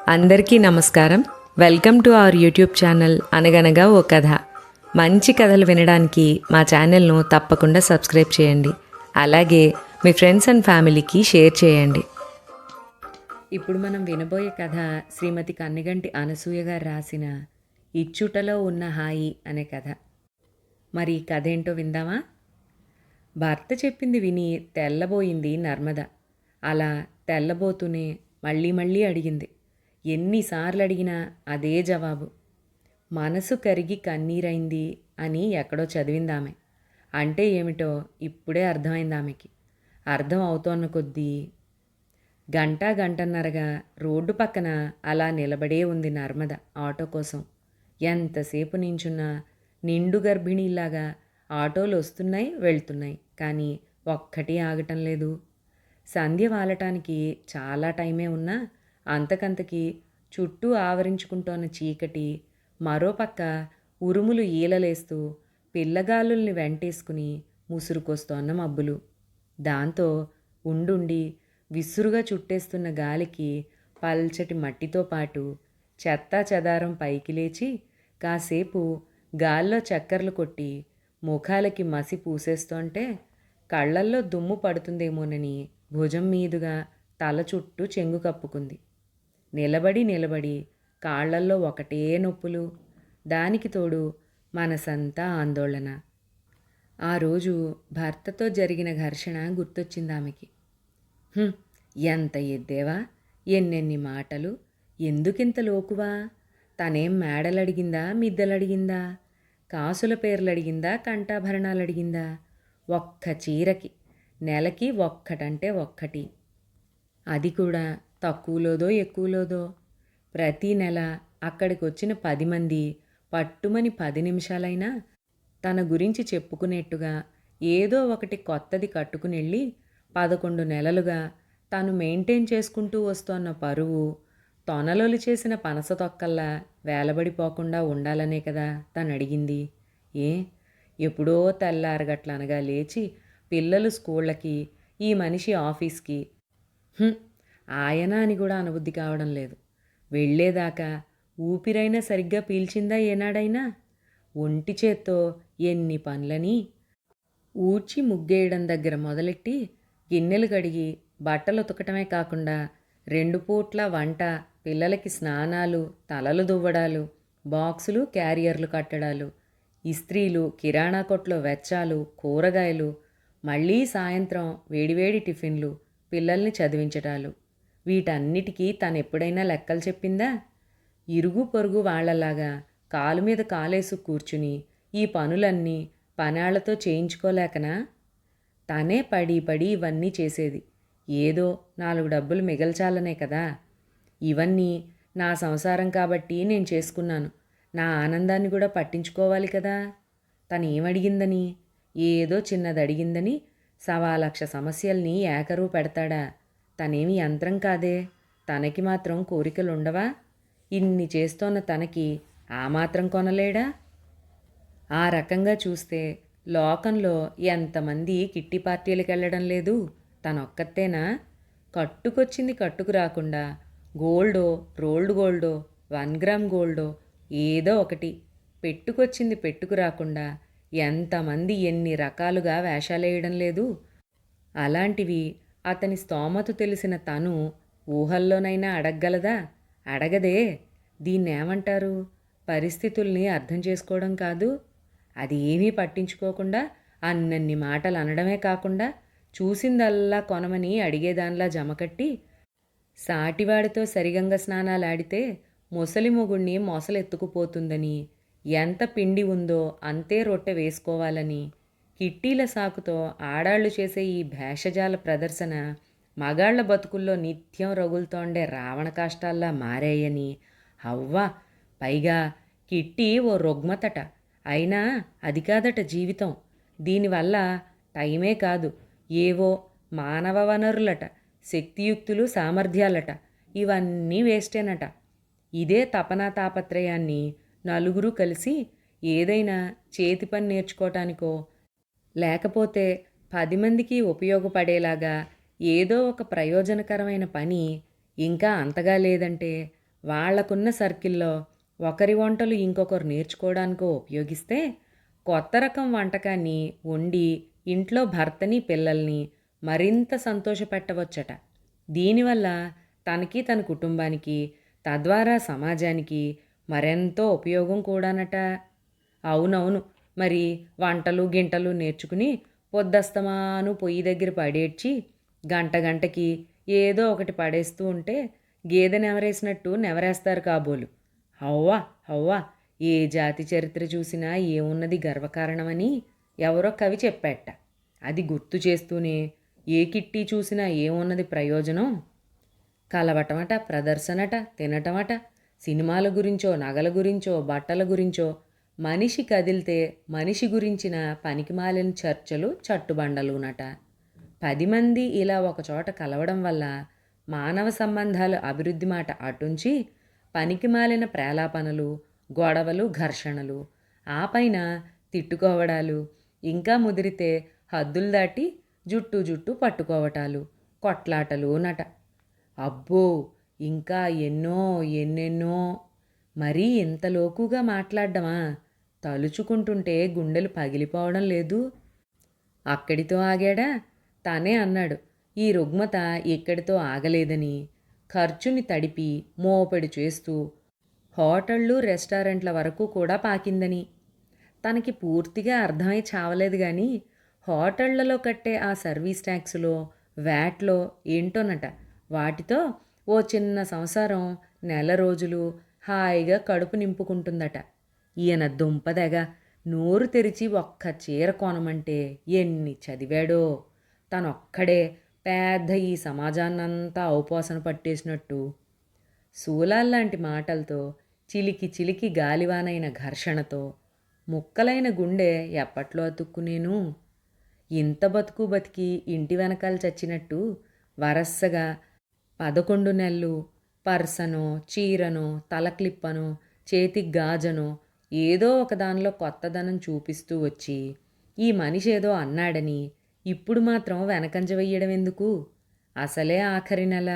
అందరికీ నమస్కారం. Welcome to our YouTube channel అనగనగా ఓ కథ. మంచి కథలు వినడానికి మా ఛానల్ను తప్పకుండా సబ్స్క్రైబ్ చేయండి. అలాగే మీ ఫ్రెండ్స్ అండ్ ఫ్యామిలీకి షేర్ చేయండి. ఇప్పుడు మనం వినబోయే కథ శ్రీమతి కన్నెగంటి అనసూయ గారు రాసిన ఇచ్చుటలో ఉన్న హాయి అనే కథ. మరి ఈ కథ ఏంటో విందామా? భర్త చెప్పింది విని తెల్లబోయింది నర్మద. అలా తెల్లబోతూనే మళ్ళీ మళ్ళీ అడిగింది. ఎన్నిసార్లు అడిగినా అదే జవాబు. మనసు కరిగి కన్నీరైంది అని ఎక్కడో చదివిందామె. అంటే ఏమిటో ఇప్పుడే అర్థమైంది ఆమెకి. అర్థం అవుతోన్న కొద్దీ గంటన్నరగా రోడ్డు పక్కన అలా నిలబడే ఉంది నర్మద ఆటో కోసం. ఎంతసేపు నించున్నా నిండు గర్భిణీలాగా ఆటోలు వస్తున్నాయి వెళ్తున్నాయి, కానీ ఒక్కటి ఆగటం లేదు. సంధ్య వాలటానికి చాలా టైమే ఉన్నా అంతకంతకి చుట్టూ ఆవరించుకుంటోన్న చీకటి, మరోపక్క ఉరుములు ఈలలేస్తూ పిల్లగాలుల్ని వెంటేసుకుని ముసురుకొస్తోన్న మబ్బులు. దాంతో ఉండుండి విసురుగా చుట్టేస్తున్న గాలికి పల్చటి మట్టితో పాటు చెత్తా చెదారం పైకి లేచి కాసేపు గాల్లో చక్కర్లు కొట్టి ముఖాలకి మసి పూసేస్తోంటే కళ్ళల్లో దుమ్ము పడుతుందేమోనని భుజం మీదుగా తల చుట్టూ చెంగు కప్పుకుంది. నిలబడి కాళ్లల్లో ఒకటే నొప్పులు, దానికి తోడు మనసంతా ఆందోళన. ఆ రోజు భర్తతో జరిగిన ఘర్షణ గుర్తొచ్చింది ఆమెకి. ఎంత ఎద్దేవా, ఎన్నెన్ని మాటలు, ఎందుకింత లోకువా? తనేం మేడలడిగిందా, మిద్దెలడిగిందా, కాసుల పేర్లడిగిందా, కంఠాభరణాలడిగిందా? ఒక్క చీరకి నెలకి ఒక్కటంటే ఒక్కటి, అది కూడా తక్కువలోదో ఎక్కువలోదో. ప్రతీ నెల అక్కడికి వచ్చిన 10 మంది పట్టుమని 10 నిమిషాలైనా తన గురించి చెప్పుకునేట్టుగా ఏదో ఒకటి కొత్తది కట్టుకునెళ్ళి 11 నెలలుగా తను మెయింటైన్ చేసుకుంటూ వస్తోన్న పరువు తొనలోలు చేసిన పనస తొక్కల్లా వేలబడిపోకుండా ఉండాలనే కదా తను అడిగింది. ఎప్పుడో తెల్లారగట్లనగా లేచి పిల్లలు స్కూళ్ళకి, ఈ మనిషి ఆఫీస్కి, ఆయన అని కూడా అనబుద్ధి కావడం లేదు. వెళ్ళేదాకా ఊపిరైనా సరిగ్గా పీల్చిందా ఏనాడైనా? ఒంటి చేత్తో ఎన్ని పనులని! ఊడ్చి ముగ్గేయడం దగ్గర మొదలెట్టి గిన్నెలు కడిగి బట్టలు ఉతకటమే కాకుండా 2 పూట్ల వంట, పిల్లలకి స్నానాలు, తలలు దువ్వడాలు, బాక్సులు క్యారియర్లు కట్టడాలు, ఇస్త్రీలు, కిరాణా కొట్లో వెచ్చాలు, కూరగాయలు, మళ్ళీ సాయంత్రం వేడివేడి టిఫిన్లు, పిల్లల్ని చదివించటాలు, వీటన్నిటికీ తనెప్పుడైనా లెక్కలు చెప్పిందా? ఇరుగు పొరుగు వాళ్లలాగా కాలు మీద కాలేసు కూర్చుని ఈ పనులన్నీ పనాళ్లతో చేయించుకోలేకనా? తనే పడి ఇవన్నీ చేసేది. ఏదో 4 డబ్బులు మిగల్చాలనే కదా. ఇవన్నీ నా సంసారం కాబట్టి నేను చేసుకున్నాను, నా ఆనందాన్ని కూడా పట్టించుకోవాలి కదా. తను ఏమడిగిందని, ఏదో చిన్నది అడిగిందని 1,00,000 సమస్యల్ని ఏకరువు పెడతాడా? తనేమి యంత్రం కాదే. తనకి మాత్రం కోరికలుండవా? ఇన్ని చేస్తోన్న తనకి ఆ మాత్రం కొనలేడా? ఆ రకంగా చూస్తే లోకంలో ఎంతమంది కిట్టి పార్టీలకు వెళ్ళడం లేదు? తనొక్కత్తేనా? కట్టుకొచ్చింది కట్టుకు రాకుండా గోల్డో, రోల్డ్ గోల్డో, 1 గ్రామ్ గోల్డో ఏదో ఒకటి పెట్టుకొచ్చింది పెట్టుకు రాకుండా ఎంతమంది ఎన్ని రకాలుగా వేషాలేయడం లేదు? అలాంటివి అతని స్తోమత తెలిసిన తను ఊహల్లోనైనా అడగగలదా? అడగదే. దీన్నేమంటారు? పరిస్థితుల్ని అర్థం చేసుకోవడం కాదు. అది ఏమీ పట్టించుకోకుండా అన్నన్ని మాటలు అనడమే కాకుండా చూసిందల్లా కొనమని అడిగేదానిలా జమకట్టి, సాటివాడితో సరిగంగ స్నానాలాడితే ముసలి మొగుణ్ణి మొసలెత్తుకుపోతుందని, ఎంత పిండి ఉందో అంతే రొట్టె వేసుకోవాలని, కిట్టీల సాకుతో ఆడాళ్లు చేసే ఈ భేషజాల ప్రదర్శన మగాళ్ల బతుకుల్లో నిత్యం రగులుతోండే రావణ కాష్టాల్లా మారాయని, అవ్వా పైగా కిట్టి ఓ రుగ్మతట. అయినా అది కాదట జీవితం. దీనివల్ల టైమే కాదు, ఏవో మానవ వనరులట, శక్తియుక్తులు, సామర్థ్యాలట, ఇవన్నీ వేస్టేనట. ఇదే తపనా తాపత్రయాన్ని నలుగురు కలిసి ఏదైనా చేతి పని నేర్చుకోవటానికో, లేకపోతే 10 మందికి ఉపయోగపడేలాగా ఏదో ఒక ప్రయోజనకరమైన పని ఇంకా అంతగా లేదంటే వాళ్లకున్న సర్కిల్లో ఒకరి వంటలు ఇంకొకరు నేర్చుకోవడానికో ఉపయోగిస్తే కొత్త రకం వంటకాన్ని వండి ఇంట్లో భర్తని పిల్లల్ని మరింత సంతోషపెట్టవచ్చట. దీనివల్ల తనకి తన కుటుంబానికి తద్వారా సమాజానికి మరెంతో ఉపయోగం కూడానట. అవునవును, మరి వంటలు గింటలు నేర్చుకుని పొద్దస్తమాను పొయ్యి దగ్గర పడేడ్చి గంట గంటకి ఏదో ఒకటి పడేస్తూ ఉంటే గేదె నెవరేసినట్టు నెవరేస్తారు కాబోలు. హవ్వా హవ్వా, ఏ జాతి చరిత్ర చూసినా ఏమున్నది గర్వకారణమని ఎవరో కవి చెప్పాట. అది గుర్తు చేస్తూనే ఏ కిట్టి చూసినా ఏమున్నది ప్రయోజనం? కలవటమట, ప్రదర్శనట, తినటమట, సినిమాల గురించో నగల గురించో బట్టల గురించో మనిషి కదిలితే మనిషి గురించిన పనికిమాలిన చర్చలు చట్టుబండలునట. 10 మంది ఇలా ఒకచోట కలవడం వల్ల మానవ సంబంధాలు అభివృద్ధి మాట అటుంచి పనికిమాలిన ప్రేలాపనలు, గొడవలు, ఘర్షణలు, ఆ పైన తిట్టుకోవడాలు, ఇంకా ముదిరితే హద్దులు దాటి జుట్టు జుట్టు పట్టుకోవటాలు, కొట్లాటలు నట. అబ్బో, ఇంకా ఎన్నో ఎన్నెన్నో. మరీ ఇంత లోకుగా మాట్లాడ్డమా? తలుచుకుంటుంటే గుండెలు పగిలిపోవడం లేదు. అక్కడితో ఆగాడా? తానే అన్నాడు ఈ రుగ్మత ఇక్కడితో ఆగలేదని. ఖర్చుని తడిపి మోపెడు చేస్తూ హోటళ్ళు రెస్టారెంట్ల వరకు కూడా పాకిందని. తనకి పూర్తిగా అర్థమై చావలేదు కానీ హోటళ్లలో కట్టే ఆ సర్వీస్ ట్యాక్సులో వ్యాట్లో ఏంటోనట వాటితో ఓ చిన్న సంసారం నెల రోజులు హాయిగా కడుపు నింపుకుంటుందట. ఈయన దుంపదెగ నోరు తెరిచి ఒక్క చీర కొనమంటే ఎన్ని చదివాడో. తనొక్కడే పెద్ద ఈ సమాజాన్నంతా ఔపోసన పట్టేసినట్టు. శూలాల్లాంటి మాటలతో, చిలికి చిలికి గాలివానైన ఘర్షణతో ముక్కలైన గుండె ఎప్పట్లో అతుక్కునేను. ఇంత బతుకు బతికి ఇంటి వెనకాల చచ్చినట్టు వరస్సగా 11 నెలలు పర్సనో, చీరనో, తలక్లిప్పనో, చేతికి గాజనో ఏదో ఒకదానిలో కొత్తదనం చూపిస్తూ వచ్చి ఈ మనిషి ఏదో అన్నాడని ఇప్పుడు మాత్రం వెనకంజ వెయ్యడం ఎందుకు? అసలే ఆఖరి నెల.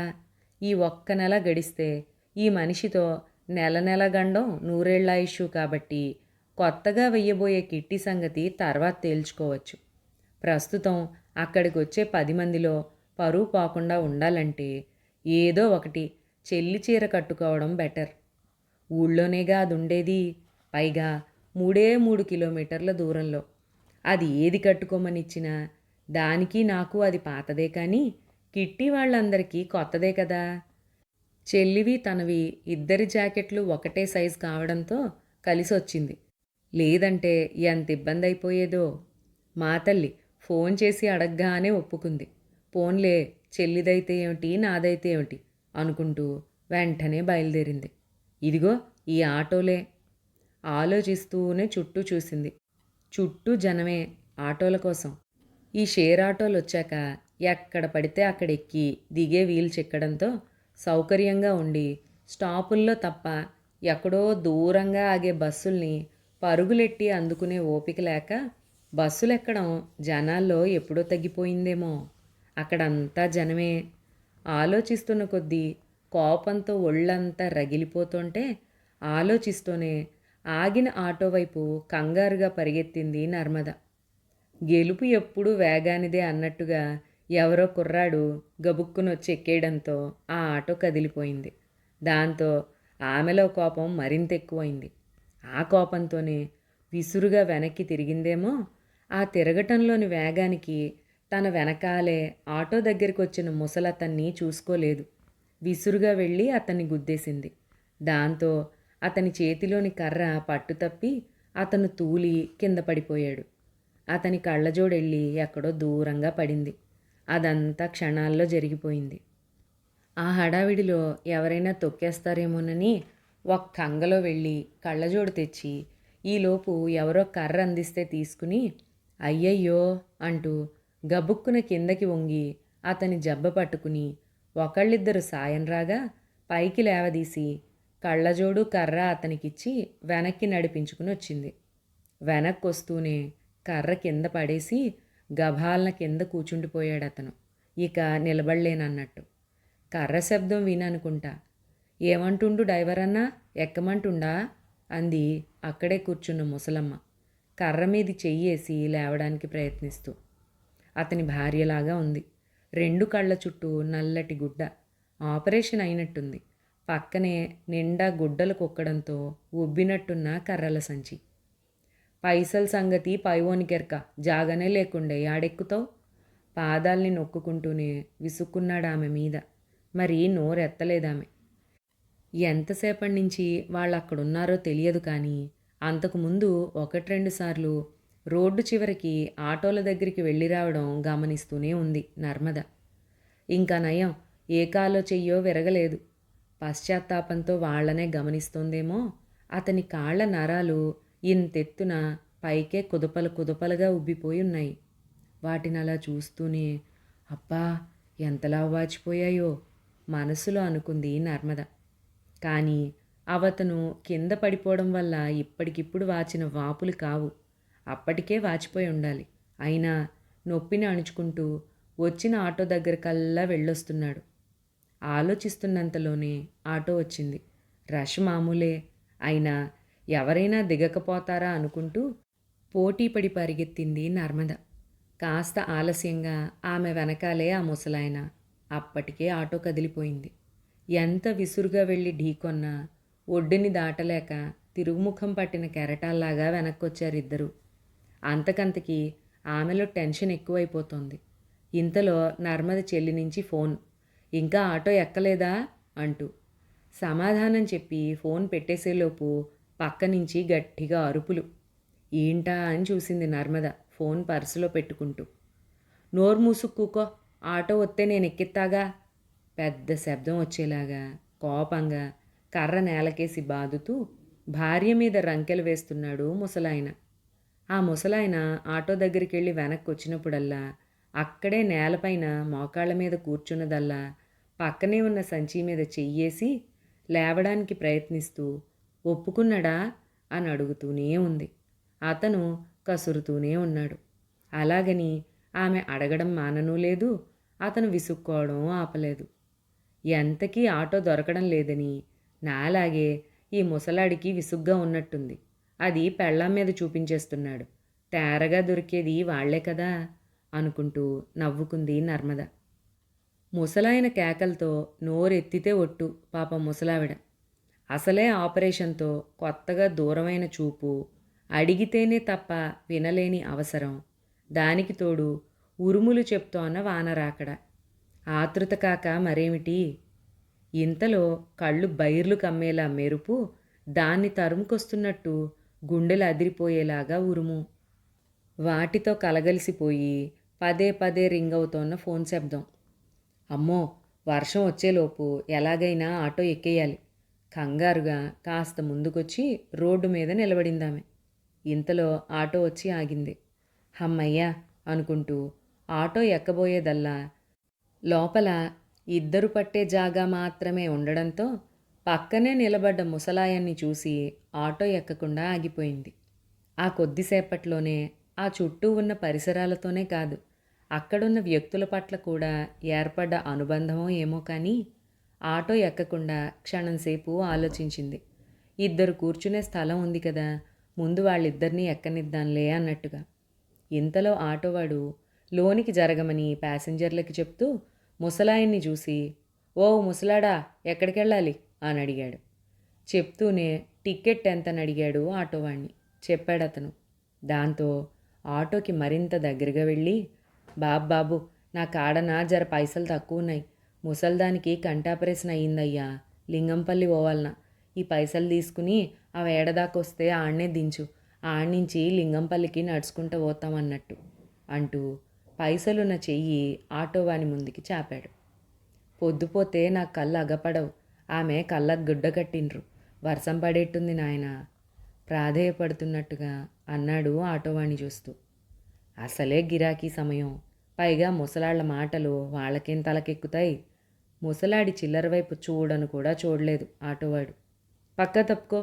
ఈ ఒక్క నెల గడిస్తే ఈ మనిషితో నెల నెల గండం నూరేళ్ల ఆయుష్ కాబట్టి కొత్తగా వెయ్యబోయే కిట్టి సంగతి తర్వాత తేల్చుకోవచ్చు. ప్రస్తుతం అక్కడికి వచ్చే 10 మందిలో పరువు పోకుండా ఉండాలంటే ఏదో ఒకటి చెల్లి చీర కట్టుకోవడం బెటర్. ఊళ్ళోనేగా అది ఉండేది, పైగా 3 కిలోమీటర్ల దూరంలో. అది ఏది కట్టుకోమనిచ్చినా దానికి నాకు అది పాతదే కానీ కిట్టి వాళ్ళందరికీ కొత్తదే కదా. చెల్లివి తనవి ఇద్దరి జాకెట్లు ఒకటే సైజు కావడంతో కలిసొచ్చింది. లేదంటే ఎంత ఇబ్బంది అయిపోయేదో. మా తల్లి ఫోన్ చేసి అడగగానే ఒప్పుకుంది. పోన్లే, చెల్లిదైతే ఏమిటి నాదైతే ఏమిటి అనుకుంటూ వెంటనే బయలుదేరింది. ఇదిగో ఈ ఆటోలే. ఆలోచిస్తూనే చుట్టూ చూసింది. చుట్టూ జనమే ఆటోల కోసం. ఈ షేర్ ఆటోలు వచ్చాక ఎక్కడ పడితే అక్కడ ఎక్కి దిగే వీలు చిక్కడంతో సౌకర్యంగా ఉండి స్టాపుల్లో తప్ప ఎక్కడో దూరంగా ఆగే బస్సుల్ని పరుగులెట్టి అందుకునే ఓపిక లేక బస్సులెక్కడం జనాల్లో ఎప్పుడో తగ్గిపోయిందేమో. అక్కడంతా జనమే. ఆలోచిస్తున్న కొద్దీ కోపంతో ఒళ్ళంతా రగిలిపోతుంటే ఆలోచిస్తూనే ఆగిన ఆటో వైపు కంగారుగా పరిగెత్తింది నర్మద. గెలుపు ఎప్పుడూ వేగానిదే అన్నట్టుగా ఎవరో కుర్రాడు గబుక్కునొచ్చి ఎక్కేయడంతో ఆ ఆటో కదిలిపోయింది. దాంతో ఆమెలో కోపం మరింత ఎక్కువైంది. ఆ కోపంతోనే విసురుగా వెనక్కి తిరిగిందేమో. ఆ తిరగటంలోని వేగానికి తన వెనకాలే ఆటో దగ్గరికి వచ్చిన ముసలతన్ని చూసుకోలేదు. విసురుగా వెళ్ళి అతన్ని గుద్దేసింది. దాంతో అతని చేతిలోని కర్ర పట్టుతప్పి అతను తూలి కింద పడిపోయాడు. అతని కళ్ళజోడెళ్ళి ఎక్కడో దూరంగా పడింది. అదంతా క్షణాల్లో జరిగిపోయింది. ఆ హడావిడిలో ఎవరైనా తొక్కేస్తారేమోనని ఒక్క అంగలో వెళ్ళి కళ్ళజోడు తెచ్చి ఈలోపు ఎవరో కర్ర అందిస్తే తీసుకుని అయ్యయ్యో అంటూ గబుక్కున కిందకి వంగి అతని జబ్బ పట్టుకుని ఒకళ్ళిద్దరు సాయం రాగా పైకి లేవదీసి కళ్ళజోడు కర్ర అతనికిచ్చి వెనక్కి నడిపించుకుని వచ్చింది. వెనక్కి వస్తూనే కర్ర కింద పడేసి గభాలన కింద కూచుండిపోయాడు అతను. ఇక నిలబడలేనన్నట్టు. కర్ర శబ్దం విననుకుంటా. ఏమంటుండు డ్రైవర్ అన్నా, ఎక్కమంటుండా అంది అక్కడే కూర్చున్న ముసలమ్మ కర్ర మీది చెయ్యేసి లేవడానికి ప్రయత్నిస్తూ. అతని భార్యలాగా ఉంది. 2 కళ్ళ చుట్టూ నల్లటి గుడ్డ. ఆపరేషన్ అయినట్టుంది. పక్కనే నిండా గుడ్డలు కుక్కడంతో ఉబ్బినట్టున్న కర్రల సంచి. పైసల సంగతి పైవోనికెరక, జాగనే లేకుండే యాడెక్కుతావు? పాదాల్ని నొక్కుకుంటూనే విసుక్కున్నాడు ఆమె మీద. మరి నోరెత్తలేదామె. ఎంతసేపటి నుంచి వాళ్ళక్కడున్నారో తెలియదు కానీ అంతకుముందు 1-2 సార్లు రోడ్డు చివరికి ఆటోల దగ్గరికి వెళ్ళి రావడం గమనిస్తూనే ఉంది నర్మద. ఇంకా నయం, ఏ కాలో చెయ్యో విరగలేదు. పశ్చాత్తాపంతో వాళ్లనే గమనిస్తోందేమో. అతని కాళ్ల నరాలు ఇంతెత్తున పైకే కుదపలుగా ఉబ్బిపోయి ఉన్నాయి. వాటినలా చూస్తూనే అబ్బా, ఎంతలా వాచిపోయాయో మనసులో అనుకుంది నర్మద. కానీ అవతను కింద పడిపోవడం వల్ల ఇప్పటికిప్పుడు వాచిన వాపులు కావు. అప్పటికే వాచిపోయి ఉండాలి. అయినా నొప్పిని అణుచుకుంటూ వచ్చిన ఆటో దగ్గరకల్లా వెళ్ళొస్తున్నాడు. ఆలోచిస్తున్నంతలోనే ఆటో వచ్చింది. రష్ మామూలే. అయినా ఎవరైనా దిగకపోతారా అనుకుంటూ పోటీపడి పరిగెత్తింది నర్మద. కాస్త ఆలస్యంగా ఆమె వెనకాలే ఆ ముసలాయన. అప్పటికే ఆటో కదిలిపోయింది. ఎంత విసురుగా వెళ్ళి ఢీకొన్నా ఒడ్డుని దాటలేక తిరుగుముఖం పట్టిన కెరటాల్లాగా వెనక్కొచ్చారిద్దరూ. అంతకంతకీ ఆమెలో టెన్షన్ ఎక్కువైపోతోంది. ఇంతలో నర్మద చెల్లి నుంచి ఫోన్. ఇంకా ఆటో ఎక్కలేదా అంటూ. సమాధానం చెప్పి ఫోన్ పెట్టేసేలోపు పక్క నుంచి గట్టిగా అరుపులు. ఏంటా అని చూసింది నర్మద ఫోన్ పర్సులో పెట్టుకుంటూ. నోరు మూసుక్కూకో, ఆటో వస్తే నేను ఎక్కిత్తాగా. పెద్ద శబ్దం వచ్చేలాగా కోపంగా కర్ర నేలకేసి బాదుతూ భార్య మీద రంకెలు వేస్తున్నాడు ముసలాయన. ఆ ముసలాయన ఆటో దగ్గరికి వెళ్ళి వెనక్కి వచ్చినప్పుడల్లా అక్కడే నేలపైన మోకాళ్ళ మీద కూర్చున్నదల్లా పక్కనే ఉన్న సంచి మీద చెయ్యేసి లేవడానికి ప్రయత్నిస్తూ ఒప్పుకున్నాడా అని అడుగుతూనే ఉంది. అతను కసురుతూనే ఉన్నాడు. అలాగని ఆమె అడగడం మాననూ లేదు, అతను విసుక్కోవడం ఆపలేదు. ఎంతకీ ఆటో దొరకడం లేదని నాలాగే ఈ ముసలాడికి విసుగ్గా ఉన్నట్టుంది. అది పెళ్ళాం మీద చూపించేస్తున్నాడు. తేరగా దొరికేది వాళ్లే కదా అనుకుంటూ నవ్వుకుంది నర్మద. ముసలాయన కేకలతో నోరెత్తితే ఒట్టు పాపం ముసలావిడ. అసలే ఆపరేషన్తో కొత్తగా దూరమైన చూపు, అడిగితేనే తప్ప వినలేని అవసరం, దానికి తోడు ఉరుములు చెప్తోన్న వానరాకడ. ఆతృత కాక మరేమిటి? ఇంతలో కళ్ళు బైర్లు కమ్మేలా మెరుపు, దాన్ని తరుముకొస్తున్నట్టు గుండెలు అదిరిపోయేలాగా ఉరుము. వాటితో కలగలిసిపోయి పదే పదే రింగ్ అవుతోన్న ఫోన్ శబ్దం. అమ్మో, వర్షం వచ్చేలోపు ఎలాగైనా ఆటో ఎక్కేయాలి. కంగారుగా కాస్త ముందుకొచ్చి రోడ్డు మీద నిలబడిందామె. ఇంతలో ఆటో వచ్చి ఆగింది. హమ్మయ్యా అనుకుంటూ ఆటో ఎక్కబోయేదల్లా లోపల ఇద్దరు పట్టే జాగా మాత్రమే ఉండడంతో పక్కనే నిలబడ్డ ముసలాయన్ని చూసి ఆటో ఎక్కకుండా ఆగిపోయింది. ఆ కొద్దిసేపట్లోనే ఆ చుట్టూ ఉన్న పరిసరాలతోనే కాదు, అక్కడున్న వ్యక్తుల పట్ల కూడా ఏర్పడ్డ అనుబంధమో ఏమో కానీ ఆటో ఎక్కకుండా క్షణంసేపు ఆలోచించింది. ఇద్దరు కూర్చునే స్థలం ఉంది కదా, ముందు వాళ్ళిద్దరినీ ఎక్కనిద్దాంలే అన్నట్టుగా. ఇంతలో ఆటోవాడు లోనికి జరగమని ప్యాసింజర్లకి చెప్తూ ముసలాయన్ని చూసి, ఓ ముసలాడా, ఎక్కడికెళ్ళాలి అని అడిగాడు. చెప్తూనే టికెట్ ఎంతని అడిగాడు ఆటోవాణ్ణి. చెప్పాడతను. దాంతో ఆటోకి మరింత దగ్గరగా వెళ్ళి, బాబు నా కాడన జర పైసలు తక్కువ ఉన్నాయి. ముసల్దానికి కంటాపరేషన్ అయ్యిందయ్యా, లింగంపల్లి పోవాలన. ఈ పైసలు తీసుకుని ఆ వేడదాకొస్తే ఆడనే దించు, ఆడ్నించి లింగంపల్లికి నడుచుకుంటూ పోతామన్నట్టు అంటూ పైసలున్న చెయ్యి ఆటోవాని ముందుకి చాపాడు. పొద్దుపోతే నా కళ్ళు అగపడవు, ఆమె కళ్ళకు గుడ్డ కట్టిండ్రు, వర్షం పడేట్టుంది నాయన ప్రాధేయపడుతున్నట్టుగా అన్నాడు ఆటోవాణి చూస్తూ. అసలే గిరాకీ సమయం, పైగా ముసలాళ్ల మాటలు వాళ్ళకేం తలకెక్కుతాయి. ముసలాడి చిల్లర వైపు చూడను కూడా చూడలేదు ఆటోవాడు. పక్క తప్పుకో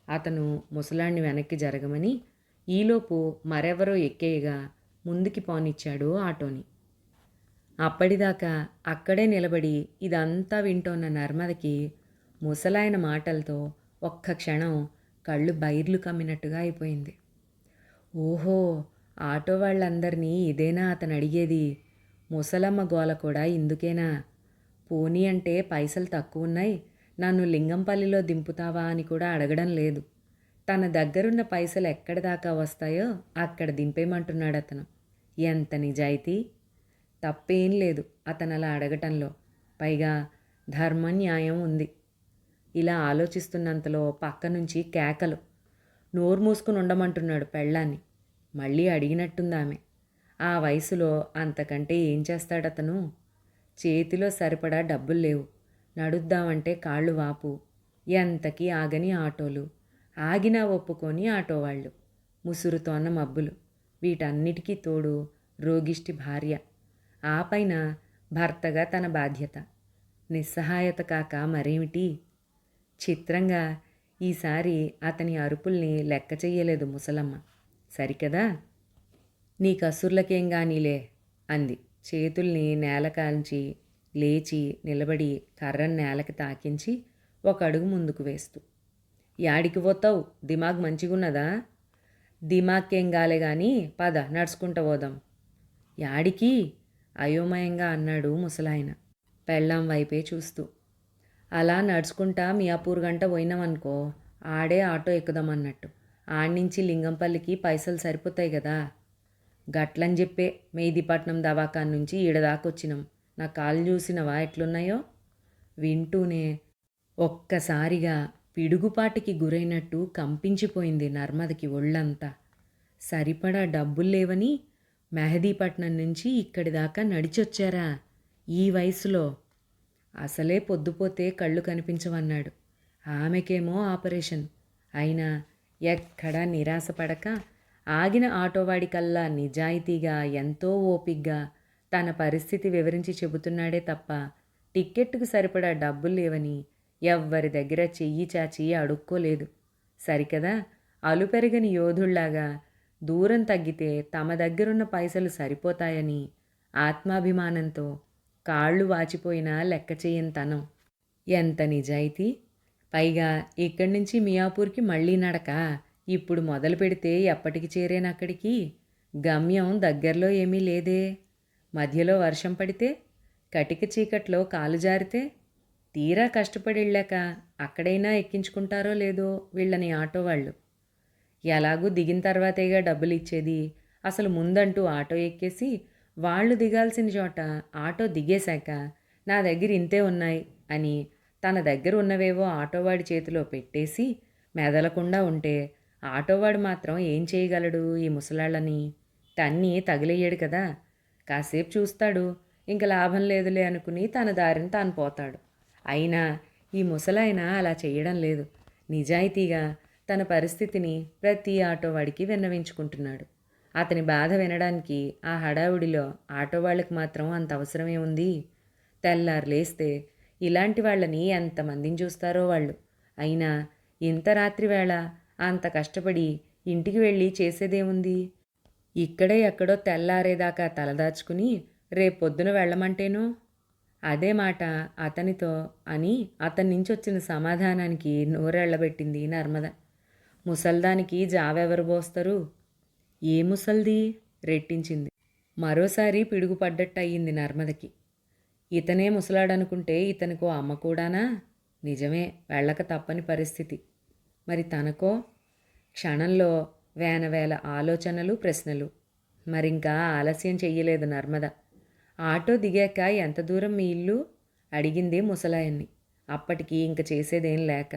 అతను ముసలాడిని వెనక్కి జరగమని ఈలోపు మరెవరో ఎక్కేయగా ముందుకి పోనిచ్చాడు ఆటోని. అప్పటిదాకా అక్కడే నిలబడి ఇదంతా వింటోన్న నర్మదకి ముసలాయన మాటలతో ఒక్క క్షణం కళ్ళు బైర్లు కమ్మినట్టుగా అయిపోయింది. ఓహో, ఆటో వాళ్ళందరినీ ఇదేనా అతను అడిగేది? ముసలమ్మ గోల కూడా ఇందుకేనా? పోనీ అంటే పైసలు తక్కువున్నాయి, నన్ను లింగంపల్లిలో దింపుతావా అని కూడా అడగడం లేదు. తన దగ్గరున్న పైసలు ఎక్కడి దాకా వస్తాయో అక్కడ దింపేయమంటున్నాడు అతను. ఎంత నిజాయితీ! తప్పేం లేదు అతను అలా అడగటంలో. పైగా ధర్మం, న్యాయం ఉంది. ఇలా ఆలోచిస్తున్నంతలో పక్క నుంచి కేకలు. నోరు మూసుకుని ఉండమంటున్నాడు పెళ్ళాన్ని. మళ్ళీ అడిగినట్టుందామె. ఆ వయసులో అంతకంటే ఏం చేస్తాడతను? చేతిలో సరిపడా డబ్బులు లేవు. నడుద్దామంటే కాళ్ళు వాపు. ఎంతకీ ఆగని ఆటోలు, ఆగినా ఒప్పుకొని ఆటో వాళ్ళు, ముసురుతోన్న మబ్బులు, వీటన్నిటికీ తోడు రోగిష్టి భార్య. ఆ పైన భర్తగా తన బాధ్యత. నిస్సహాయత కాక మరేమిటి? చిత్రంగా ఈసారి అతని అరుపుల్ని లెక్క చెయ్యలేదు ముసలమ్మ. సరికదా, నీ కసుర్లకేం గానీలే అంది. చేతుల్ని నేల కాల్చి లేచి నిలబడి కర్రను నేలకి తాకించి ఒక అడుగు ముందుకు వేస్తూ. యాడికి పోతావు? దిమాగ్ మంచిగున్నదా? దిమాక్కేం గాలే గాని పద నడుచుకుంటూ పోదాం. యాడికి? అయోమయంగా అన్నాడు ముసలాయన పెళ్ళాం వైపే చూస్తూ. అలా నడుచుకుంటా మియాపూర్ గంట పోయినామనుకో, ఆడే ఆటో ఎక్కుదామన్నట్టు. ఆడ్నించి లింగంపల్లికి పైసలు సరిపోతాయి కదా. గట్లని చెప్పే మెహదీపట్నం దవాఖాన్ నుంచి ఈడదాకొచ్చినాం. నా కాళ్ళు చూసినవా ఎట్లున్నాయో? వింటూనే ఒక్కసారిగా పిడుగుపాటికి గురైనట్టు కంపించిపోయింది నర్మదకి ఒళ్ళంతా. సరిపడా డబ్బులు లేవని మెహదీపట్నం నుంచి ఇక్కడి దాకా నడిచొచ్చారా ఈ వయసులో? అసలే పొద్దుపోతే కళ్ళు కనిపించవన్నాడు. ఆమెకేమో ఆపరేషన్. అయినా ఎక్కడా నిరాశపడక ఆగిన ఆటోవాడికల్లా నిజాయితీగా ఎంతో ఓపిగ్గా తన పరిస్థితి వివరించి చెబుతున్నాడే తప్ప టిక్కెట్టుకు సరిపడా డబ్బులు లేవని ఎవ్వరి దగ్గర చెయ్యి చాచి అడుక్కోలేదు. సరికదా, అలుపెరగని యోధుళ్లాగా దూరం తగ్గితే తమ దగ్గరున్న పైసలు సరిపోతాయని ఆత్మాభిమానంతో కాళ్ళు వాచిపోయినా లెక్క చెయ్యని తనం. ఎంత నిజాయితీ! పైగా ఇక్కడి నుంచి మియాపూర్కి మళ్ళీ నడక. ఇప్పుడు మొదలు పెడితే ఎప్పటికి చేరేనక్కడికి? గమ్యం దగ్గరలో ఏమీ లేదే. మధ్యలో వర్షం పడితే, కటిక చీకట్లో కాలు జారితే, తీరా కష్టపడి వెళ్ళాక అక్కడైనా ఎక్కించుకుంటారో లేదో వీళ్ళని ఆటో వాళ్ళు. ఎలాగూ దిగిన తర్వాతేగా డబ్బులు ఇచ్చేది. అసలు ముందంటూ ఆటో ఎక్కేసి వాళ్ళు దిగాల్సిన చోట ఆటో దిగేశాక నా దగ్గర ఇంతే ఉన్నాయి అని తన దగ్గర ఉన్నవేవో ఆటోవాడి చేతిలో పెట్టేసి మెదలకుండా ఉంటే ఆటోవాడు మాత్రం ఏం చేయగలడు ఈ ముసలాళ్ళని? తన్ని తగిలేయడు కదా. కాసేపు చూస్తాడు, ఇంక లాభం లేదులే అనుకుని తన దారిని తాను పోతాడు. అయినా ఈ ముసలాయన అలా చేయడం లేదు. నిజాయితీగా తన పరిస్థితిని ప్రతి ఆటోవాడికి విన్నవించుకుంటున్నాడు. అతని బాధ వినడానికి ఆ హడావుడిలో ఆటో వాళ్ళకి మాత్రం అంత అవసరమే ఉంది. తెల్లారు లేస్తే ఇలాంటి వాళ్ళని ఎంతమందిని చూస్తారో వాళ్ళు. అయినా ఇంత రాత్రి వేళ అంత కష్టపడి ఇంటికి వెళ్ళి చేసేదేముంది? ఇక్కడే ఎక్కడో తెల్లారేదాకా తలదాచుకుని రేపొద్దున వెళ్ళమంటేనో? అదే మాట అతనితో అని అతని నుంచి వచ్చిన సమాధానానికి నోరెళ్లబెట్టింది నర్మద. ముసల్దానికి జావెవరు పోస్తారు? ఏ ముసల్ది? రెట్టించింది. మరోసారి పిడుగుపడ్డట్టు అయ్యింది నర్మదకి. ఇతనే ముసలాడనుకుంటే ఇతనికో అమ్మ కూడానా? నిజమే, వెళ్ళక తప్పని పరిస్థితి. మరి తనకో? క్షణంలో వేల ఆలోచనలు, ప్రశ్నలు. మరింకా ఆలస్యం చెయ్యలేదు నర్మద. ఆటో దిగాక ఎంత దూరం మీ ఇల్లు? అడిగింది ముసలాయన్ని. అప్పటికి ఇంక చేసేదేం లేక,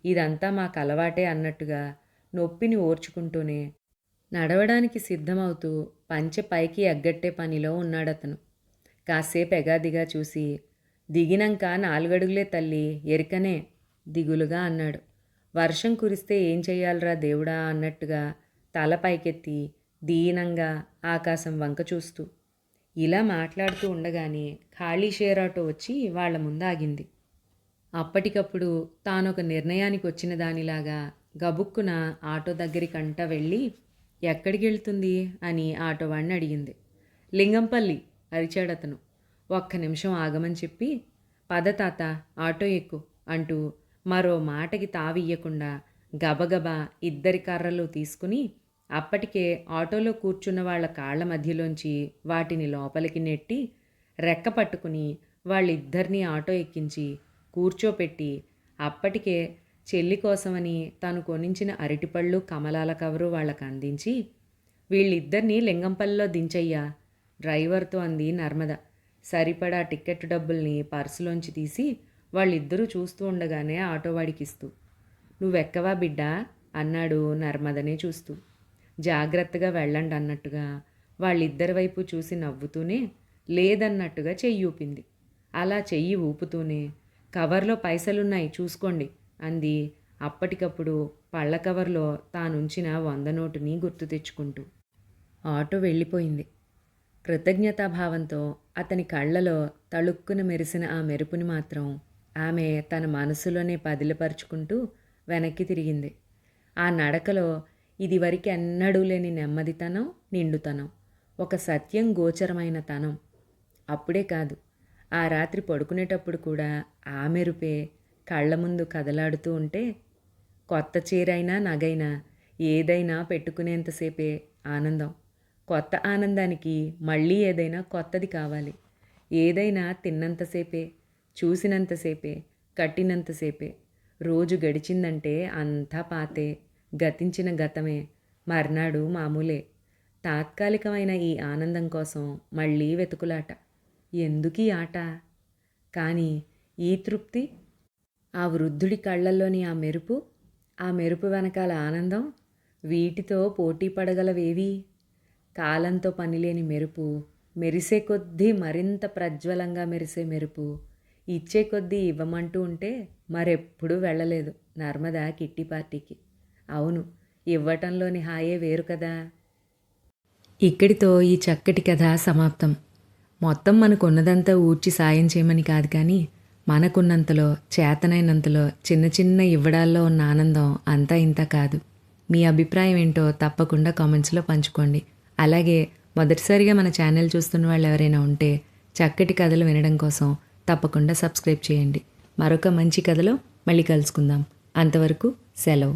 ఇదంతా మాకు అలవాటే అన్నట్టుగా నొప్పిని ఓర్చుకుంటూనే నడవడానికి సిద్ధమవుతూ పంచె పైకి ఎగ్గట్టే పనిలో ఉన్నాడతను. కాసేపు ఎగాదిగా చూసి, దిగినాక 4 అడుగులే తల్లి, ఎరికనే దిగులుగా అన్నాడు. వర్షం కురిస్తే ఏం చెయ్యాలరా దేవుడా అన్నట్టుగా తల పైకెత్తి దీనంగా ఆకాశం వంక చూస్తూ. ఇలా మాట్లాడుతూ ఉండగానే ఖాళీ షేర్ ఆటో వచ్చి వాళ్ల ముందు ఆగింది. అప్పటికప్పుడు తానొక నిర్ణయానికి వచ్చిన దానిలాగా గబుక్కున ఆటో దగ్గరికంట వెళ్ళి, ఎక్కడికి వెళ్తుంది అని ఆటోవాడిని అడిగింది. లింగంపల్లి అరిచాడతను. ఒక్క నిమిషం ఆగమని చెప్పి, పద తాత ఆటో ఎక్కు అంటూ మరో మాటకి తావియ్యకుండా గబగబా ఇద్దరి కర్రలు తీసుకుని అప్పటికే ఆటోలో కూర్చున్న వాళ్ళ కాళ్ల మధ్యలోంచి వాటిని లోపలికి నెట్టి రెక్క పట్టుకుని వాళ్ళిద్దరినీ ఆటో ఎక్కించి కూర్చోపెట్టి అప్పటికే చెల్లి కోసమని తను కొనించిన అరటిపళ్ళు కమలాల కవరు వాళ్ళకు అందించి, వీళ్ళిద్దరినీ లింగంపల్లిలో దించయ్యా డ్రైవర్తో అంది నర్మద. సరిపడా టికెట్ డబ్బుల్ని పర్సులోంచి తీసి వాళ్ళిద్దరూ చూస్తూ ఉండగానే ఆటోవాడికిస్తూ. నువ్వెక్కవా బిడ్డా అన్నాడు నర్మదనే చూస్తూ. జాగ్రత్తగా వెళ్ళండి అన్నట్టుగా వాళ్ళిద్దరి వైపు చూసి నవ్వుతూనే లేదన్నట్టుగా చెయ్యి ఊపింది. అలా చెయ్యి ఊపుతూనే కవర్లో పైసలున్నాయి చూసుకోండి అంది అప్పటికప్పుడు పళ్ళ కవర్లో తానుంచిన 100 నోటుని గుర్తు తెచ్చుకుంటూ. ఆటో వెళ్ళిపోయింది. కృతజ్ఞతాభావంతో అతని కళ్ళలో తళుక్కున మెరిసిన ఆ మెరుపుని మాత్రం ఆమె తన మనసులోనే పదిలపరుచుకుంటూ వెనక్కి తిరిగింది. ఆ నడకలో ఇదివరకు ఎన్నడూ లేని నెమ్మదితనం, నిండుతనం, ఒక సత్యం గోచరమైన తనం. అప్పుడే కాదు, ఆ రాత్రి పడుకునేటప్పుడు కూడా ఆ మెరుపే కళ్ళ ముందు కదలాడుతూ ఉంటే, కొత్త చీరైనా నగైనా ఏదైనా పెట్టుకునేంతసేపే ఆనందం. కొత్త ఆనందానికి మళ్ళీ ఏదైనా కొత్తది కావాలి. ఏదైనా తిన్నంతసేపే, చూసినంతసేపే, కట్టినంతసేపే. రోజు గడిచిందంటే అంతా పాతే, గతించిన గతమే, మర్నాడు మామూలే. తాత్కాలికమైన ఈ ఆనందం కోసం మళ్ళీ వెతుకులాట. ఎందుకీ ఆట? కానీ ఈ తృప్తి, ఆ వృద్ధుడి కళ్ళల్లోని ఆ మెరుపు, ఆ మెరుపు వెనకాల ఆనందం, వీటితో పోటీ పడగలవేవి? కాలంతో పనిలేని మెరుపు, మెరిసే కొద్దీ మరింత ప్రజ్వలంగా మెరిసే మెరుపు, ఇచ్చే కొద్దీ ఇవ్వమంటూ ఉంటే మరెప్పుడూ వెళ్ళలేదు నర్మద కిట్టి పార్టీకి. అవును, ఇవ్వటంలోని హాయే వేరు కదా. ఇక్కడితో ఈ చక్కటి కథ సమాప్తం. మొత్తం మనకున్నదంతా ఊడ్చి సాయం చేయమని కాదు, కానీ మనకున్నంతలో, చేతనైనంతలో చిన్న చిన్న ఇవ్వడాల్లో ఉన్న ఆనందం అంతా ఇంత కాదు. మీ అభిప్రాయం ఏంటో తప్పకుండా కామెంట్స్లో పంచుకోండి. అలాగే మొదటిసారిగా మన ఛానల్ చూస్తున్న వాళ్ళు ఎవరైనా ఉంటే చక్కటి కథలు వినడం కోసం తప్పకుండా సబ్స్క్రైబ్ చేయండి. మరొక మంచి కథలో మళ్ళీ కలుసుకుందాం. అంతవరకు సెలవు.